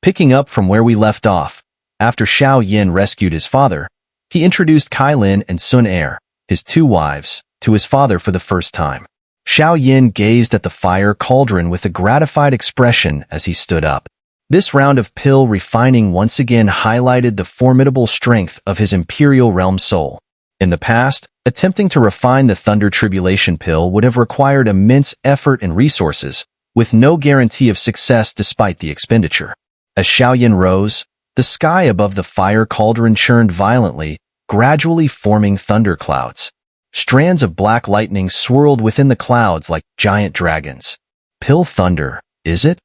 Picking up from where we left off, after Xiao Yan rescued his father, he introduced Kai Lin and Sun Er, his two wives, to his father for the first time. Xiao Yan gazed at the fire cauldron with a gratified expression as he stood up. This round of pill refining once again highlighted the formidable strength of his Imperial Realm soul. In the past, attempting to refine the Thunder Tribulation pill would have required immense effort and resources, with no guarantee of success despite the expenditure. As Xiao Yan rose, the sky above the fire cauldron churned violently, gradually forming thunderclouds. Strands of black lightning swirled within the clouds like giant dragons. Pill thunder, is it?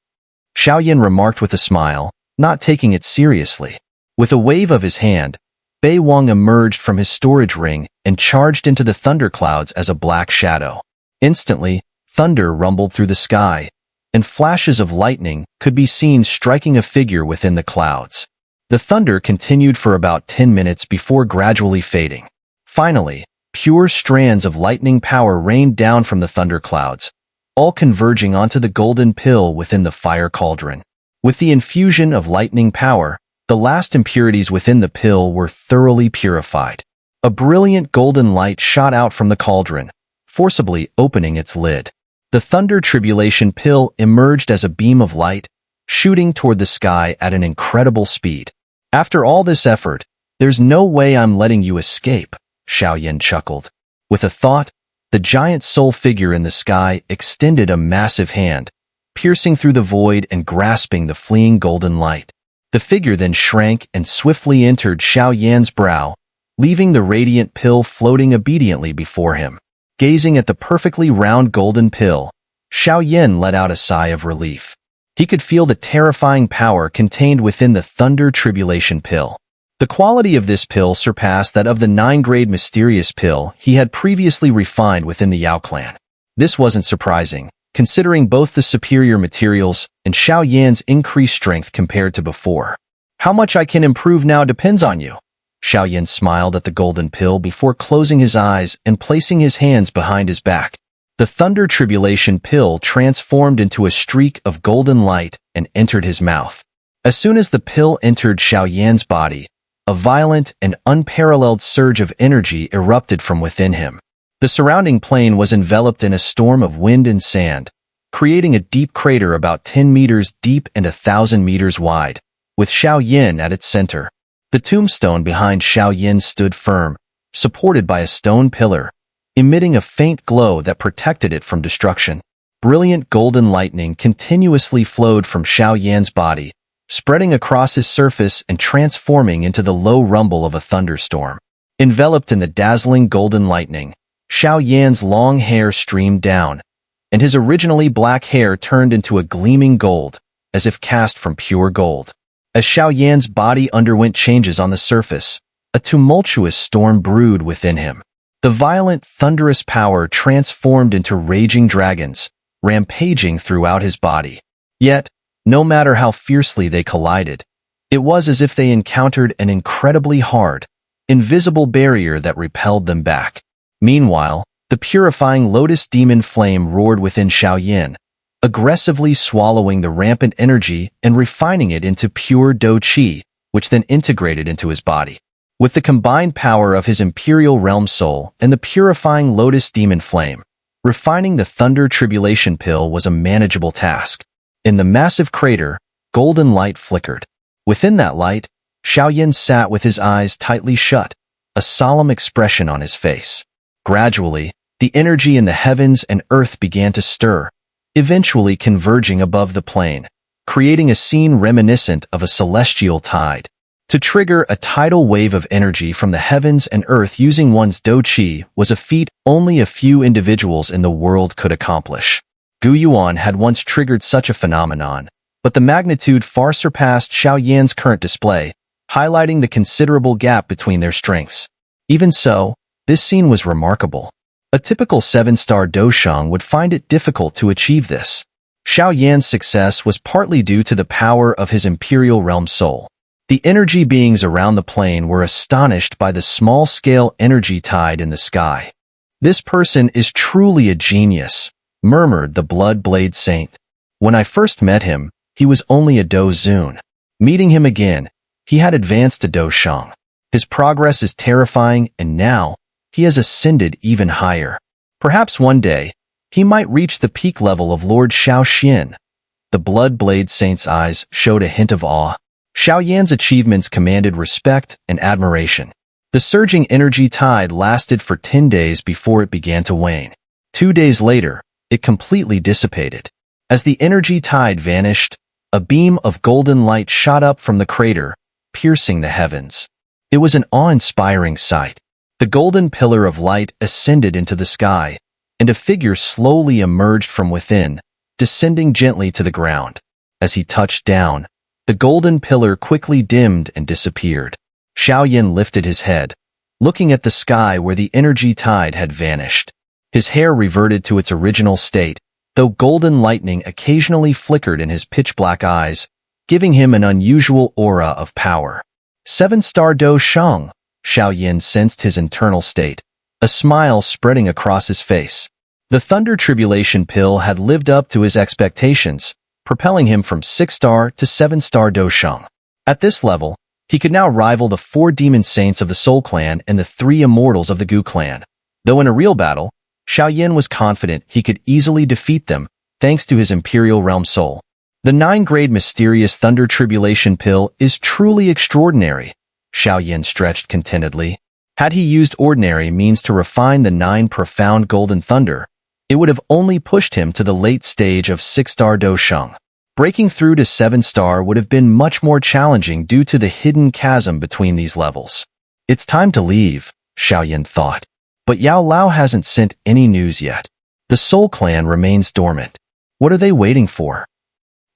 Xiao Yan remarked with a smile, not taking it seriously. With a wave of his hand, Bei Wang emerged from his storage ring and charged into the thunderclouds as a black shadow. Instantly, thunder rumbled through the sky, and flashes of lightning could be seen striking a figure within the clouds. The thunder continued for about 10 minutes before gradually fading. Finally, pure strands of lightning power rained down from the thunderclouds, all converging onto the golden pill within the fire cauldron. With the infusion of lightning power, the last impurities within the pill were thoroughly purified. A brilliant golden light shot out from the cauldron, forcibly opening its lid. The Thunder Tribulation pill emerged as a beam of light, shooting toward the sky at an incredible speed. After all this effort, there's no way I'm letting you escape, Xiao Yan chuckled. With a thought, the giant soul figure in the sky extended a massive hand, piercing through the void and grasping the fleeing golden light. The figure then shrank and swiftly entered Xiao Yan's brow, leaving the radiant pill floating obediently before him. Gazing at the perfectly round golden pill, Xiao Yan let out a sigh of relief. He could feel the terrifying power contained within the Thunder Tribulation pill. The quality of this pill surpassed that of the 9-grade mysterious pill he had previously refined within the Yao clan. This wasn't surprising, considering both the superior materials and Xiao Yan's increased strength compared to before. How much I can improve now depends on you. Xiao Yan smiled at the golden pill before closing his eyes and placing his hands behind his back. The Thunder Tribulation pill transformed into a streak of golden light and entered his mouth. As soon as the pill entered Xiao Yan's body, a violent and unparalleled surge of energy erupted from within him. The surrounding plain was enveloped in a storm of wind and sand, creating a deep crater about 10 meters deep and 1,000 meters wide, with Xiao Yan at its center. The tombstone behind Xiao Yan stood firm, supported by a stone pillar, emitting a faint glow that protected it from destruction. Brilliant golden lightning continuously flowed from Xiao Yan's body, spreading across his surface and transforming into the low rumble of a thunderstorm. Enveloped in the dazzling golden lightning, Xiao Yan's long hair streamed down, and his originally black hair turned into a gleaming gold, as if cast from pure gold. As Xiao Yan's body underwent changes on the surface, a tumultuous storm brewed within him. The violent, thunderous power transformed into raging dragons, rampaging throughout his body. Yet, no matter how fiercely they collided, it was as if they encountered an incredibly hard, invisible barrier that repelled them back. Meanwhile, the purifying lotus demon flame roared within Xiao Yan, aggressively swallowing the rampant energy and refining it into pure Dou Qi, which then integrated into his body. With the combined power of his Imperial Realm soul and the purifying lotus demon flame, refining the Thunder Tribulation pill was a manageable task. In the massive crater, golden light flickered. Within that light, Xiao Yan sat with his eyes tightly shut, a solemn expression on his face. Gradually, the energy in the heavens and earth began to stir, eventually converging above the plain, creating a scene reminiscent of a celestial tide. To trigger a tidal wave of energy from the heavens and earth using one's Dou Qi was a feat only a few individuals in the world could accomplish. Gu Yuan had once triggered such a phenomenon, but the magnitude far surpassed Xiao Yan's current display, highlighting the considerable gap between their strengths. Even so, this scene was remarkable. A typical 7-star Dou Sheng would find it difficult to achieve this. Xiao Yan's success was partly due to the power of his Imperial Realm soul. The energy beings around the plane were astonished by the small-scale energy tide in the sky. "This person is truly a genius," murmured the Blood Blade Saint. "When I first met him, he was only a Dou Zun. Meeting him again, he had advanced to Dou Sheng. His progress is terrifying, and now he has ascended even higher. Perhaps one day, he might reach the peak level of Lord Xiao Yan. The Blood-Blade Saint's eyes showed a hint of awe. Xiao Yan's achievements commanded respect and admiration. The surging energy tide lasted for 10 days before it began to wane. 2 days later, it completely dissipated. As the energy tide vanished, a beam of golden light shot up from the crater, piercing the heavens. It was an awe-inspiring sight. The golden pillar of light ascended into the sky, and a figure slowly emerged from within, descending gently to the ground. As he touched down, the golden pillar quickly dimmed and disappeared. Xiao Yan lifted his head, looking at the sky where the energy tide had vanished. His hair reverted to its original state, though golden lightning occasionally flickered in his pitch-black eyes, giving him an unusual aura of power. 7-star Dou Sheng, Xiao Yan sensed his internal state, a smile spreading across his face. The Thunder Tribulation pill had lived up to his expectations, propelling him from 6-star to 7-star Dou Sheng. At this level, he could now rival the 4 demon saints of the Soul Clan and the 3 immortals of the Gu Clan. Though in a real battle, Xiao Yan was confident he could easily defeat them, thanks to his Imperial Realm soul. The 9-grade mysterious Thunder Tribulation pill is truly extraordinary, Xiao Yan stretched contentedly. Had he used ordinary means to refine the 9 profound golden thunder, it would have only pushed him to the late stage of 6-star Dou Sheng. Breaking through to 7-star would have been much more challenging due to the hidden chasm between these levels. It's time to leave, Xiao Yan thought. But Yao Lao hasn't sent any news yet. The Soul Clan remains dormant. What are they waiting for?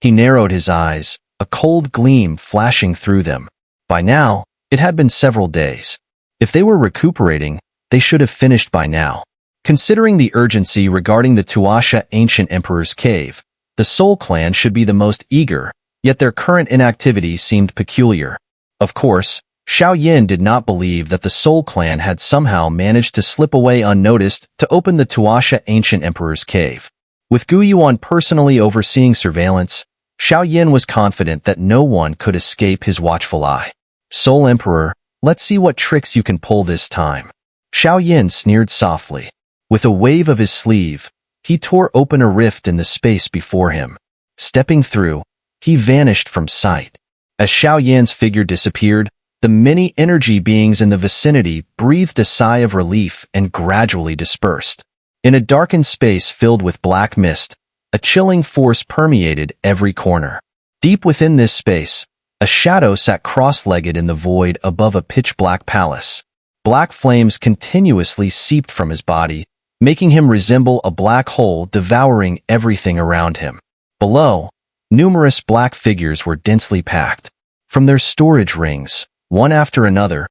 He narrowed his eyes, a cold gleam flashing through them. By now, it had been several days. If they were recuperating, they should have finished by now. Considering the urgency regarding the Tuoshe Ancient Emperor's cave, the Soul Clan should be the most eager, yet their current inactivity seemed peculiar. Of course, Xiao Yan did not believe that the Soul Clan had somehow managed to slip away unnoticed to open the Tuoshe Ancient Emperor's cave. With Gu Yuan personally overseeing surveillance, Xiao Yan was confident that no one could escape his watchful eye. Soul Emperor, let's see what tricks you can pull this time. Xiao Yan sneered softly. With a wave of his sleeve, he tore open a rift in the space before him. Stepping through, he vanished from sight. As Xiao Yan's figure disappeared, the many energy beings in the vicinity breathed a sigh of relief and gradually dispersed. In a darkened space filled with black mist, a chilling force permeated every corner. Deep within this space, a shadow sat cross-legged in the void above a pitch-black palace. Black flames continuously seeped from his body, making him resemble a black hole devouring everything around him. Below, numerous black figures were densely packed. From their storage rings, one after another,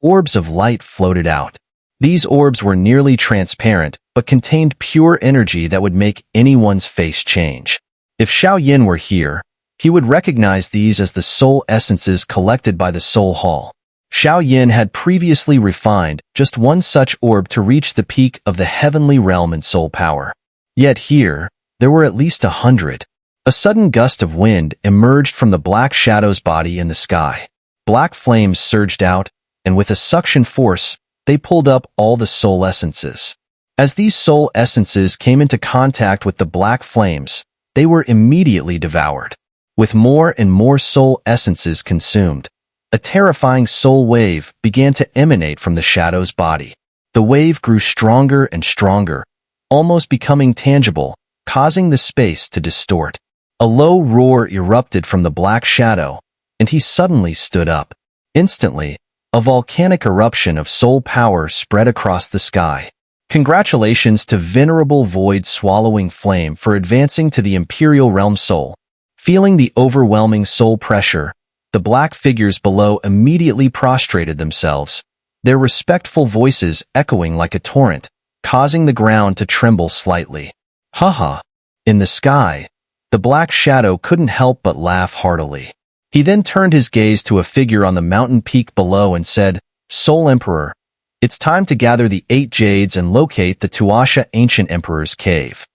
orbs of light floated out. These orbs were nearly transparent, but contained pure energy that would make anyone's face change. If Xiao Yan were here, he would recognize these as the soul essences collected by the Soul Hall. Xiao Yan had previously refined just one such orb to reach the peak of the heavenly realm in soul power. Yet here, there were at least 100. A sudden gust of wind emerged from the black shadow's body in the sky. Black flames surged out, and with a suction force, they pulled up all the soul essences. As these soul essences came into contact with the black flames, they were immediately devoured. With more and more soul essences consumed, a terrifying soul wave began to emanate from the shadow's body. The wave grew stronger and stronger, almost becoming tangible, causing the space to distort. A low roar erupted from the black shadow, and he suddenly stood up. Instantly, a volcanic eruption of soul power spread across the sky. Congratulations to Venerable Void-Swallowing Flame for advancing to the Imperial Realm Soul. Feeling the overwhelming soul pressure, the black figures below immediately prostrated themselves, their respectful voices echoing like a torrent, causing the ground to tremble slightly. Haha. In the sky, the black shadow couldn't help but laugh heartily. He then turned his gaze to a figure on the mountain peak below and said, Soul Emperor, it's time to gather the 8 jades and locate the Tuoshe Ancient Emperor's cave.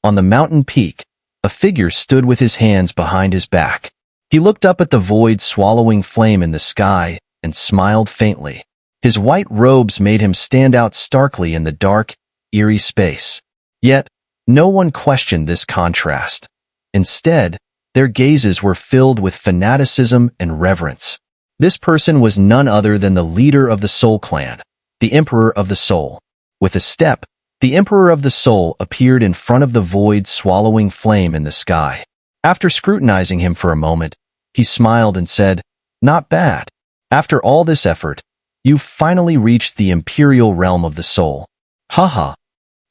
On the mountain peak, a figure stood with his hands behind his back. He looked up at the void-swallowing flame in the sky and smiled faintly. His white robes made him stand out starkly in the dark, eerie space. Yet, no one questioned this contrast. Instead, their gazes were filled with fanaticism and reverence. This person was none other than the leader of the Soul Clan, the Emperor of the Soul. With a step, the Emperor of the Soul appeared in front of the void-swallowing flame in the sky. After scrutinizing him for a moment, he smiled and said, "Not bad. After all this effort, you've finally reached the Imperial Realm of the Soul." Haha.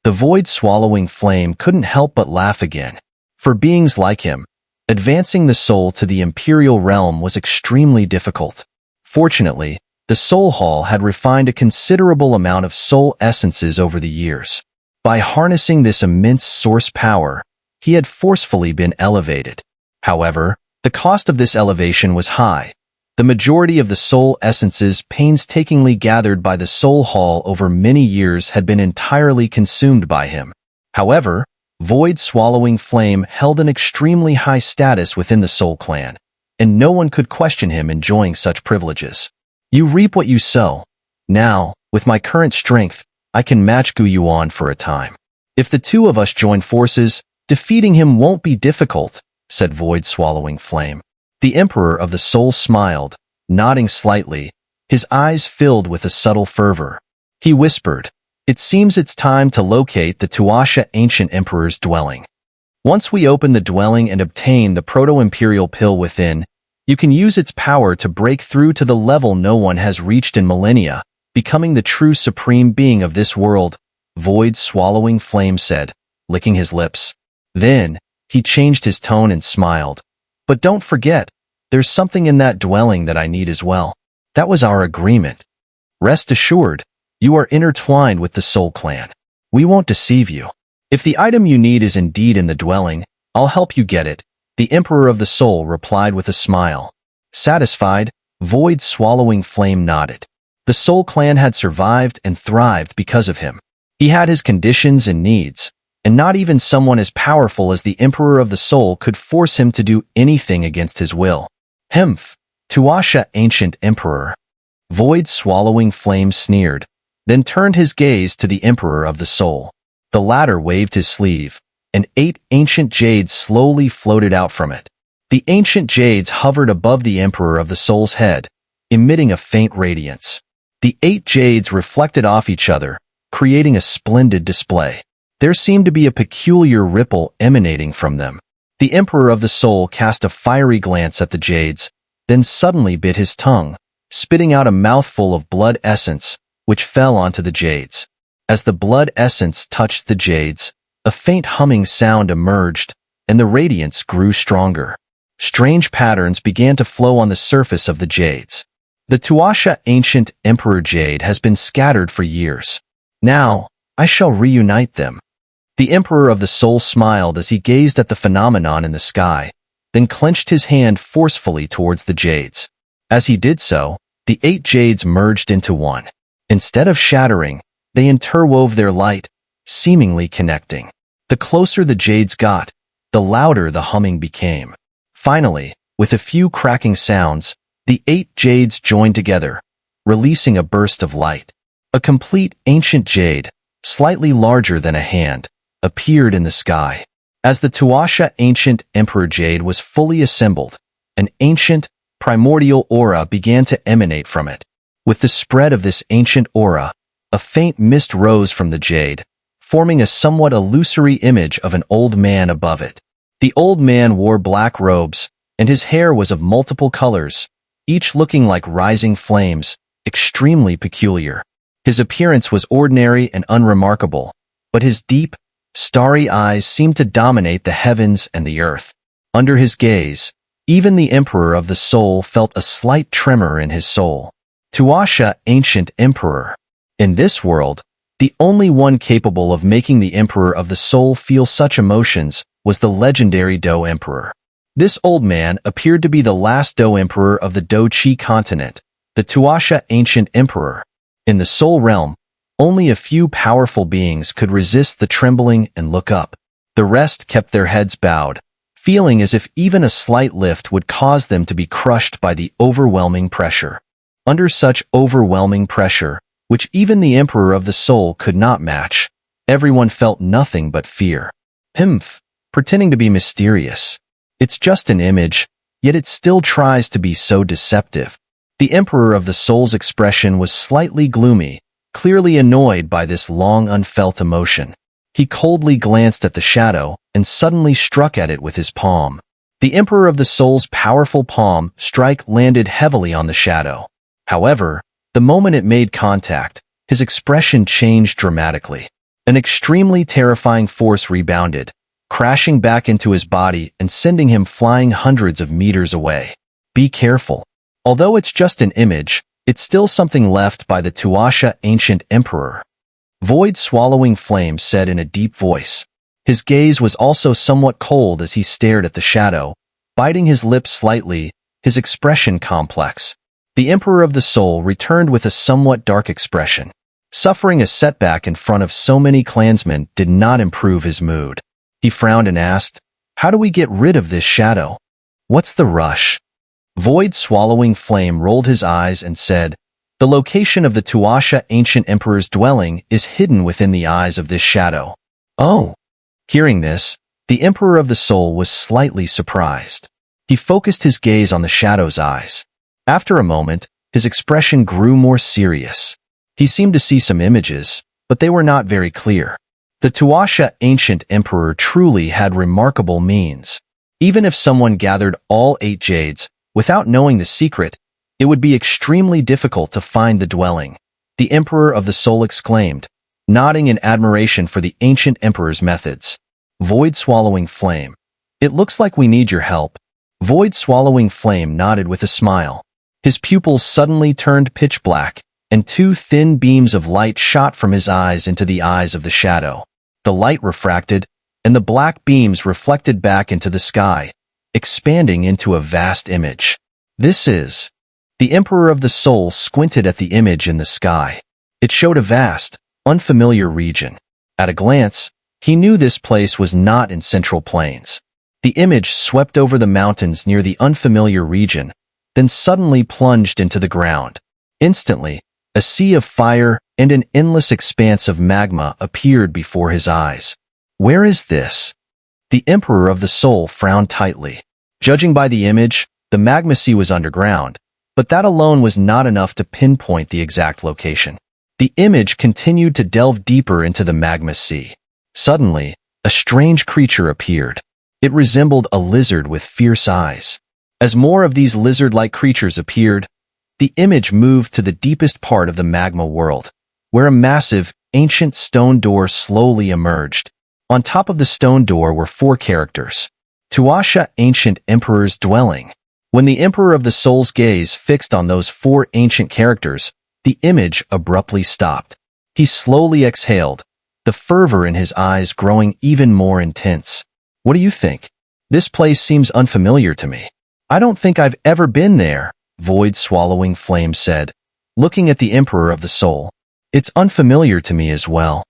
The void-swallowing flame couldn't help but laugh again. For beings like him, advancing the soul to the Imperial Realm was extremely difficult. Fortunately, the Soul Hall had refined a considerable amount of soul essences over the years. By harnessing this immense source power, he had forcefully been elevated. However, the cost of this elevation was high. The majority of the soul essences painstakingly gathered by the Soul Hall over many years had been entirely consumed by him. However, Void-Swallowing Flame held an extremely high status within the Soul Clan, and no one could question him enjoying such privileges. You reap what you sow. Now, with my current strength, I can match Gu Yuan for a time. If the two of us join forces, defeating him won't be difficult, said Void-Swallowing Flame. The Emperor of the Soul smiled, nodding slightly, his eyes filled with a subtle fervor. He whispered, "It seems it's time to locate the Tuoshe Ancient Emperor's dwelling. Once we open the dwelling and obtain the Proto-Imperial Pill within, you can use its power to break through to the level no one has reached in millennia, becoming the true supreme being of this world," Void-Swallowing Flame said, licking his lips. Then, he changed his tone and smiled. "But don't forget, there's something in that dwelling that I need as well. That was our agreement. Rest assured, you are intertwined with the Soul Clan. We won't deceive you. If the item you need is indeed in the dwelling, I'll help you get it," the Emperor of the Soul replied with a smile. Satisfied, Void-Swallowing Flame nodded. The Soul Clan had survived and thrived because of him. He had his conditions and needs, and not even someone as powerful as the Emperor of the Soul could force him to do anything against his will. Hemph, Tuoshe Ancient Emperor. Void-Swallowing Flame sneered, then turned his gaze to the Emperor of the Soul. The latter waved his sleeve, and 8 ancient jades slowly floated out from it. The ancient jades hovered above the Emperor of the Soul's head, emitting a faint radiance. The 8 jades reflected off each other, creating a splendid display. There seemed to be a peculiar ripple emanating from them. The Emperor of the Soul cast a fiery glance at the jades, then suddenly bit his tongue, spitting out a mouthful of blood essence, which fell onto the jades. As the blood essence touched the jades, a faint humming sound emerged, and the radiance grew stronger. Strange patterns began to flow on the surface of the jades. The Tuoshe Ancient Emperor Jade has been scattered for years. Now, I shall reunite them. The Emperor of the Soul smiled as he gazed at the phenomenon in the sky, then clenched his hand forcefully towards the jades. As he did so, the 8 jades merged into one. Instead of shattering, they interwove their light, seemingly connecting. The closer the jades got, the louder the humming became. Finally, with a few cracking sounds, the 8 jades joined together, releasing a burst of light. A complete ancient jade, slightly larger than a hand, appeared in the sky. As the Tuoshe Ancient Emperor Jade was fully assembled, an ancient, primordial aura began to emanate from it. With the spread of this ancient aura, a faint mist rose from the jade, forming a somewhat illusory image of an old man above it. The old man wore black robes, and his hair was of multiple colors, each looking like rising flames, extremely peculiar. His appearance was ordinary and unremarkable, but his deep, starry eyes seemed to dominate the heavens and the earth. Under his gaze, even the Emperor of the Soul felt a slight tremor in his soul. Tuoshe Ancient Emperor. In this world, the only one capable of making the Emperor of the Soul feel such emotions was the legendary Dou Emperor. This old man appeared to be the last Dou Emperor of the Dou Qi continent, the Tuoshe Ancient Emperor. In the Soul Realm, only a few powerful beings could resist the trembling and look up. The rest kept their heads bowed, feeling as if even a slight lift would cause them to be crushed by the overwhelming pressure. Under such overwhelming pressure, which even the Emperor of the Soul could not match, everyone felt nothing but fear. Humph, pretending to be mysterious. It's just an image, yet it still tries to be so deceptive. The Emperor of the Soul's expression was slightly gloomy, clearly annoyed by this long unfelt emotion. He coldly glanced at the shadow and suddenly struck at it with his palm. The Emperor of the Soul's powerful palm strike landed heavily on the shadow. However, the moment it made contact, his expression changed dramatically. An extremely terrifying force rebounded, crashing back into his body and sending him flying hundreds of meters away. Be careful. Although it's just an image, it's still something left by the Tuoshe Ancient Emperor. Void Swallowing Flame said in a deep voice. His gaze was also somewhat cold as he stared at the shadow, biting his lips slightly, his expression complex. The Emperor of the Soul returned with a somewhat dark expression. Suffering a setback in front of so many clansmen did not improve his mood. He frowned and asked, "How do we get rid of this shadow? What's the rush?" Void Swallowing Flame rolled his eyes and said, "The location of the Tuoshe Ancient Emperor's dwelling is hidden within the eyes of this shadow." Oh. Hearing this, the Emperor of the Soul was slightly surprised. He focused his gaze on the shadow's eyes. After a moment, his expression grew more serious. He seemed to see some images, but they were not very clear. The Tuoshe Ancient Emperor truly had remarkable means. Even if someone gathered all 8 jades, without knowing the secret, it would be extremely difficult to find the dwelling. The Emperor of the Soul exclaimed, nodding in admiration for the Ancient Emperor's methods. Void Swallowing Flame. "It looks like we need your help." Void Swallowing Flame nodded with a smile. His pupils suddenly turned pitch black, and 2 thin beams of light shot from his eyes into the eyes of the shadow. The light refracted, and the black beams reflected back into the sky, expanding into a vast image. This is... The Emperor of the Soul squinted at the image in the sky. It showed a vast, unfamiliar region. At a glance, he knew this place was not in Central Plains. The image swept over the mountains near the unfamiliar region, then suddenly plunged into the ground. Instantly, a sea of fire and an endless expanse of magma appeared before his eyes. Where is this? The Emperor of the Soul frowned tightly. Judging by the image, the magma sea was underground, but that alone was not enough to pinpoint the exact location. The image continued to delve deeper into the magma sea. Suddenly, a strange creature appeared. It resembled a lizard with fierce eyes. As more of these lizard-like creatures appeared, the image moved to the deepest part of the magma world, where a massive, ancient stone door slowly emerged. On top of the stone door were 4 characters. Tuoshe Ancient Emperor's dwelling. When the Emperor of the Soul's gaze fixed on those 4 ancient characters, the image abruptly stopped. He slowly exhaled, the fervor in his eyes growing even more intense. "What do you think? This place seems unfamiliar to me." "I don't think I've ever been there," Void Swallowing Flame said, looking at the Emperor of the Soul. "It's unfamiliar to me as well."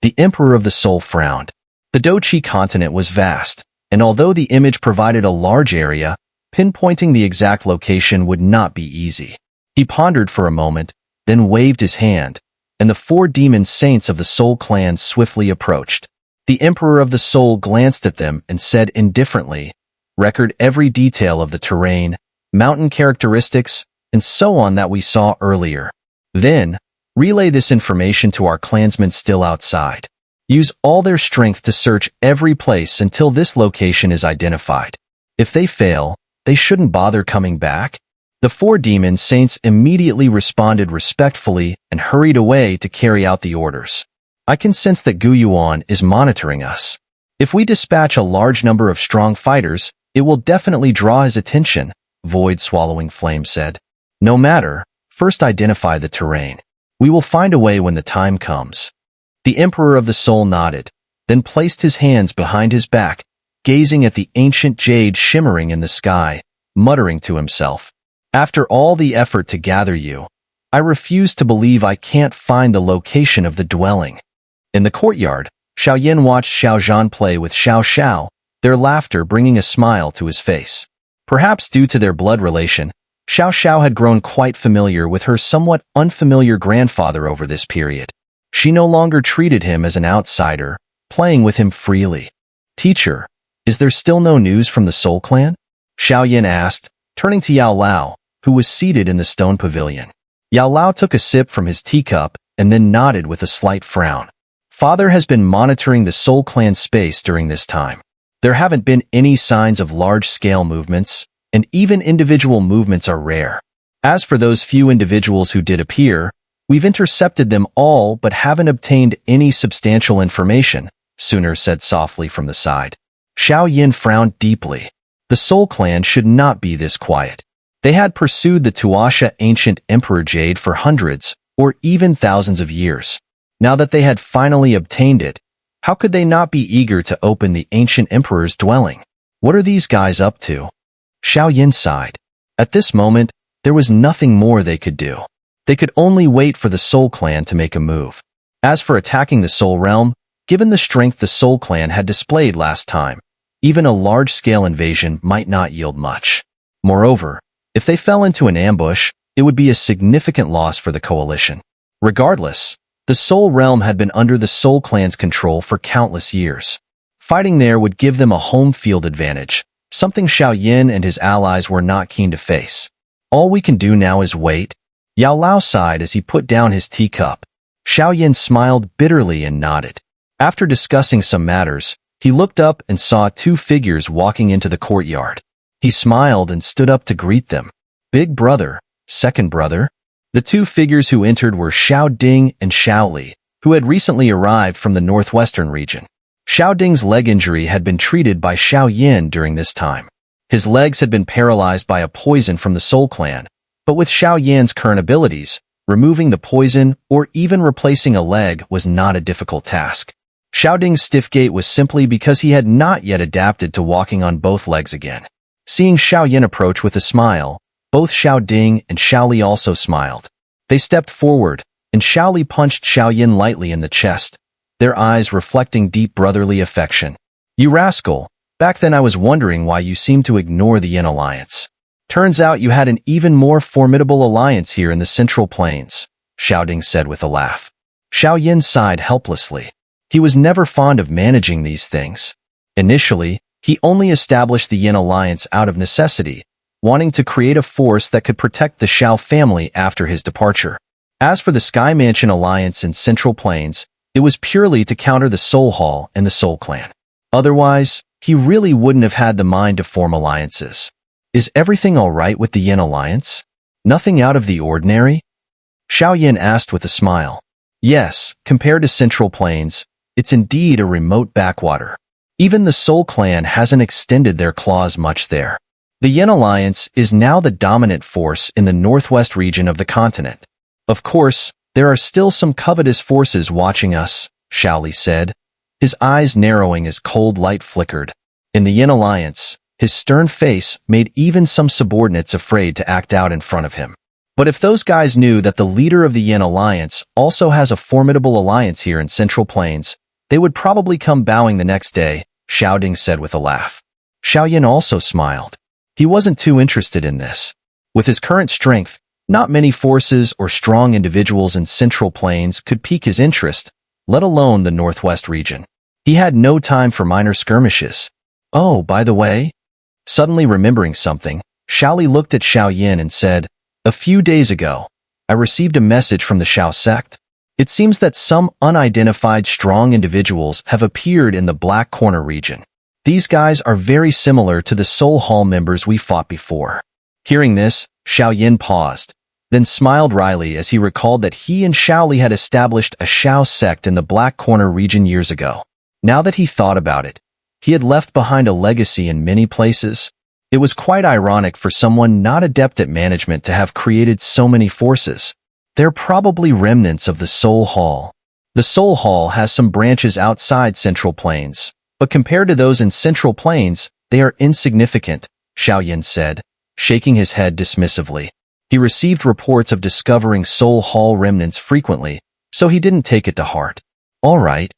The Emperor of the Soul frowned. The Dou Sheng continent was vast, and although the image provided a large area, pinpointing the exact location would not be easy. He pondered for a moment, then waved his hand, and the 4 demon saints of the Soul clan swiftly approached. The Emperor of the Soul glanced at them and said indifferently, "Record every detail of the terrain, mountain characteristics, and so on that we saw earlier. Then, relay this information to our clansmen still outside. Use all their strength to search every place until this location is identified. If they fail, they shouldn't bother coming back." The 4 demon saints immediately responded respectfully and hurried away to carry out the orders. "I can sense that Gu Yuan is monitoring us. If we dispatch a large number of strong fighters, it will definitely draw his attention," Void Swallowing Flame said. "No matter, first identify the terrain. We will find a way when the time comes." The Emperor of the Soul nodded, then placed his hands behind his back, gazing at the ancient jade shimmering in the sky, muttering to himself, "After all the effort to gather you, I refuse to believe I can't find the location of the dwelling." In the courtyard, Xiao Yan watched Xiao Zhan play with Xiao Xiao, their laughter bringing a smile to his face. Perhaps due to their blood relation, Xiao Xiao had grown quite familiar with her somewhat unfamiliar grandfather over this period. She no longer treated him as an outsider, playing with him freely. "Teacher, is there still no news from the Soul Clan?" Xiao Yan asked, turning to Yao Lao, who was seated in the stone pavilion. Yao Lao took a sip from his teacup and then nodded with a slight frown. "Father has been monitoring the Soul Clan space during this time. There haven't been any signs of large-scale movements, and even individual movements are rare. As for those few individuals who did appear, we've intercepted them all but haven't obtained any substantial information," Sooner said softly from the side. Xiao Yan frowned deeply. The Soul Clan should not be this quiet. They had pursued the Tuoshe Ancient Emperor Jade for hundreds, or even thousands of years. Now that they had finally obtained it, how could they not be eager to open the Ancient Emperor's dwelling? What are these guys up to? Xiao Yan sighed. At this moment, there was nothing more they could do. They could only wait for the Soul Clan to make a move. As for attacking the Soul Realm, given the strength the Soul Clan had displayed last time, even a large-scale invasion might not yield much. Moreover, if they fell into an ambush, it would be a significant loss for the coalition. Regardless, the Soul Realm had been under the Soul Clan's control for countless years. Fighting there would give them a home field advantage, something Xiao Yan and his allies were not keen to face. All we can do now is wait. Yao Lao sighed as he put down his teacup. Xiao Yan smiled bitterly and nodded. After discussing some matters, he looked up and saw two figures walking into the courtyard. He smiled and stood up to greet them. "Big brother, second brother?" The two figures who entered were Xiao Ding and Xiao Li, who had recently arrived from the northwestern region. Xiao Ding's leg injury had been treated by Xiao Yan during this time. His legs had been paralyzed by a poison from the Soul Clan, but with Xiao Yan's current abilities, removing the poison or even replacing a leg was not a difficult task. Xiao Ding's stiff gait was simply because he had not yet adapted to walking on both legs again. Seeing Xiao Yan approach with a smile, both Xiao Ding and Xiao Li also smiled. They stepped forward, and Xiao Li punched Xiao Yan lightly in the chest, their eyes reflecting deep brotherly affection. "You rascal, back then I was wondering why you seemed to ignore the Yin Alliance. Turns out you had an even more formidable alliance here in the Central Plains," Xiao Ding said with a laugh. Xiao Yan sighed helplessly. He was never fond of managing these things. Initially, he only established the Yin Alliance out of necessity, wanting to create a force that could protect the Xiao family after his departure. As for the Sky Mansion Alliance in Central Plains, it was purely to counter the Soul Hall and the Soul Clan. Otherwise, he really wouldn't have had the mind to form alliances. "Is everything all right with the Yin Alliance? Nothing out of the ordinary?" Xiao Yan asked with a smile. "Yes, compared to Central Plains, it's indeed a remote backwater. Even the Soul Clan hasn't extended their claws much there. The Yin Alliance is now the dominant force in the northwest region of the continent. Of course, there are still some covetous forces watching us," Xiao Li said, his eyes narrowing as cold light flickered. In the Yin Alliance, his stern face made even some subordinates afraid to act out in front of him. But if those guys knew that the leader of the Yin Alliance also has a formidable alliance here in Central Plains, they would probably come bowing the next day, Xiao Ding said with a laugh. Xiao Yan also smiled. He wasn't too interested in this. With his current strength, not many forces or strong individuals in Central Plains could pique his interest, let alone the Northwest region. He had no time for minor skirmishes. "Oh, by the way," suddenly remembering something, Xiao Li looked at Xiao Yan and said, "A few days ago, I received a message from the Xiao sect. It seems that some unidentified strong individuals have appeared in the Black Corner region. These guys are very similar to the Soul Hall members we fought before." Hearing this, Xiao Yan paused, then smiled wryly as he recalled that he and Xiao Li had established a Xiao sect in the Black Corner region years ago. Now that he thought about it, he had left behind a legacy in many places. It was quite ironic for someone not adept at management to have created so many forces. They're probably remnants of the Soul Hall. The Soul Hall has some branches outside Central Plains, but compared to those in Central Plains, they are insignificant, Xiao Yan said, shaking his head dismissively. He received reports of discovering Soul Hall remnants frequently, so he didn't take it to heart. "All right."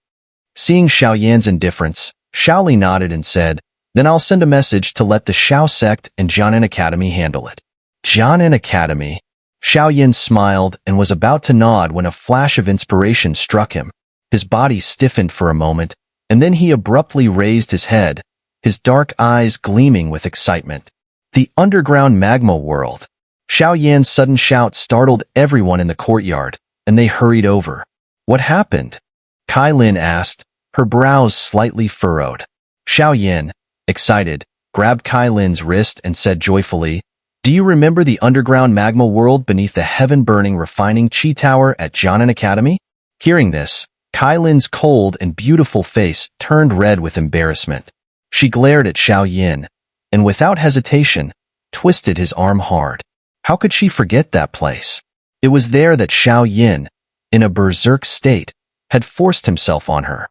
Seeing Xiao Yan's indifference, Xiao Li nodded and said, Then I'll send a message to let the Xiao sect and Jia Nan Academy handle it. Jia Nan Academy? Xiao Yan smiled and was about to nod when a flash of inspiration struck him. His body stiffened for a moment, and then he abruptly raised his head, his dark eyes gleaming with excitement. The underground magma world. Xiao Yan's sudden shout startled everyone in the courtyard, and they hurried over. What happened? Kai Lin asked, her brows slightly furrowed. Xiao Yan, excited, grabbed Kai Lin's wrist and said joyfully, "Do you remember the underground magma world beneath the heaven-burning refining chi tower at Jia Nan Academy?" Hearing this, Kai Lin's cold and beautiful face turned red with embarrassment. She glared at Xiao Yan, and without hesitation, twisted his arm hard. How could she forget that place? It was there that Xiao Yan, in a berserk state, had forced himself on her.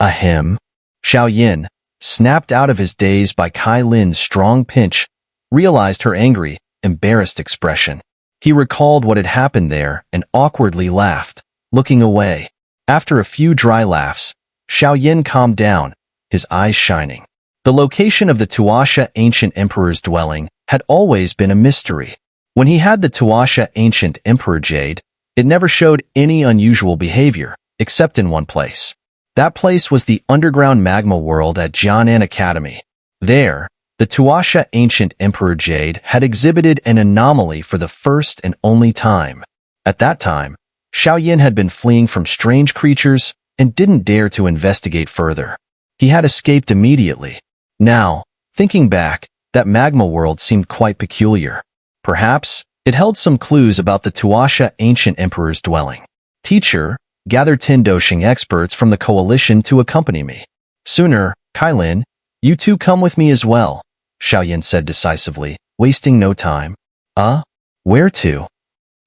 Him? Xiao Yan, snapped out of his daze by Kai Lin's strong pinch, realized her angry, embarrassed expression. He recalled what had happened there and awkwardly laughed, looking away. After a few dry laughs, Xiao Yan calmed down, his eyes shining. The location of the Tuoshe Ancient Emperor's dwelling had always been a mystery. When he had the Tuoshe Ancient Emperor jade, it never showed any unusual behavior, except in one place. That place was the underground magma world at Jia Nan Academy. There, the Tuoshe Ancient Emperor jade had exhibited an anomaly for the first and only time. At that time, Xiao Yan had been fleeing from strange creatures and didn't dare to investigate further. He had escaped immediately. Now, thinking back, that magma world seemed quite peculiar. Perhaps, it held some clues about the Tuoshe Ancient Emperor's dwelling. Teacher, gather 10 Dou Sheng experts from the coalition to accompany me. Sooner, Kai Lin, you two come with me as well, Xiao Yan said decisively, wasting no time. Where to?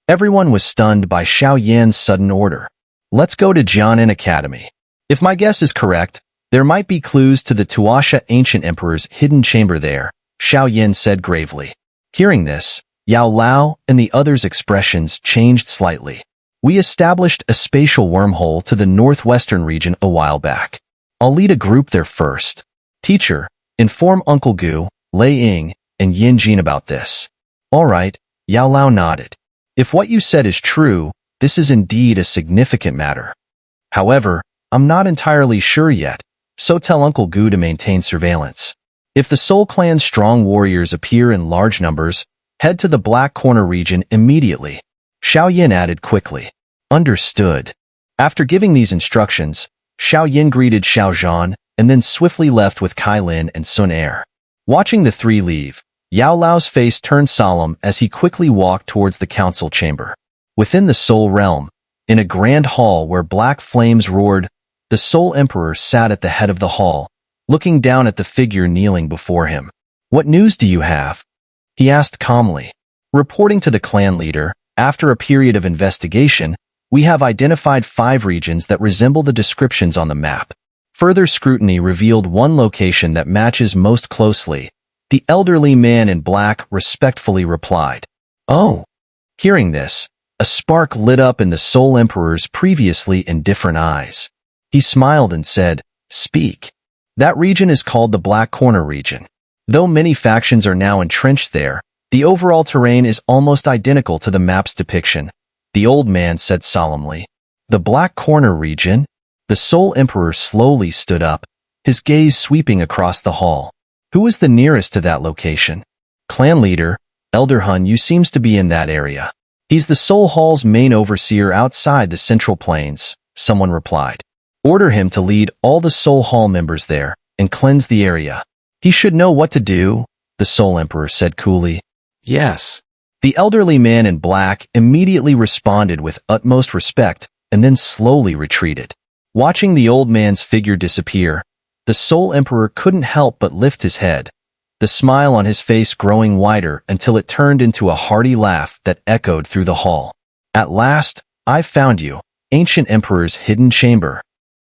Everyone was stunned by Xiao Yan's sudden order. Let's go to Jia Nan Academy. If my guess is correct, there might be clues to the Tuoshe Ancient Emperor's hidden chamber there, Xiao Yan said gravely. Hearing this, Yao Lao and the others' expressions changed slightly. We established a spatial wormhole to the northwestern region a while back. I'll lead a group there first. Teacher, inform Uncle Gu, Lei Ying, and Yin Jin about this. All right, Yao Lao nodded. If what you said is true, this is indeed a significant matter. However, I'm not entirely sure yet, so tell Uncle Gu to maintain surveillance. If the Soul Clan's strong warriors appear in large numbers, head to the Black Corner region immediately. Xiao Yan added quickly. Understood. After giving these instructions, Xiao Yan greeted Xiao Zhan and then swiftly left with Kai Lin and Sun Er. Watching the three leave, Yao Lao's face turned solemn as he quickly walked towards the council chamber. Within the Soul Realm, in a grand hall where black flames roared, the Soul Emperor sat at the head of the hall, looking down at the figure kneeling before him. What news do you have? He asked calmly. Reporting to the clan leader, after a period of investigation, we have identified 5 regions that resemble the descriptions on the map. Further scrutiny revealed one location that matches most closely. The elderly man in black respectfully replied. Oh. Hearing this, a spark lit up in the Soul Emperor's previously indifferent eyes. He smiled and said, Speak. That region is called the Black Corner region. Though many factions are now entrenched there, the overall terrain is almost identical to the map's depiction, the old man said solemnly. The Black Corner region? The Soul Emperor slowly stood up, his gaze sweeping across the hall. Who is the nearest to that location? Clan leader, Elder Hun Yu seems to be in that area. He's the Soul Hall's main overseer outside the Central Plains, someone replied. Order him to lead all the Soul Hall members there and cleanse the area. He should know what to do, the Soul Emperor said coolly. Yes. The elderly man in black immediately responded with utmost respect and then slowly retreated. Watching the old man's figure disappear, the Soul Emperor couldn't help but lift his head, the smile on his face growing wider until it turned into a hearty laugh that echoed through the hall. At last, I've found you, Ancient Emperor's hidden chamber.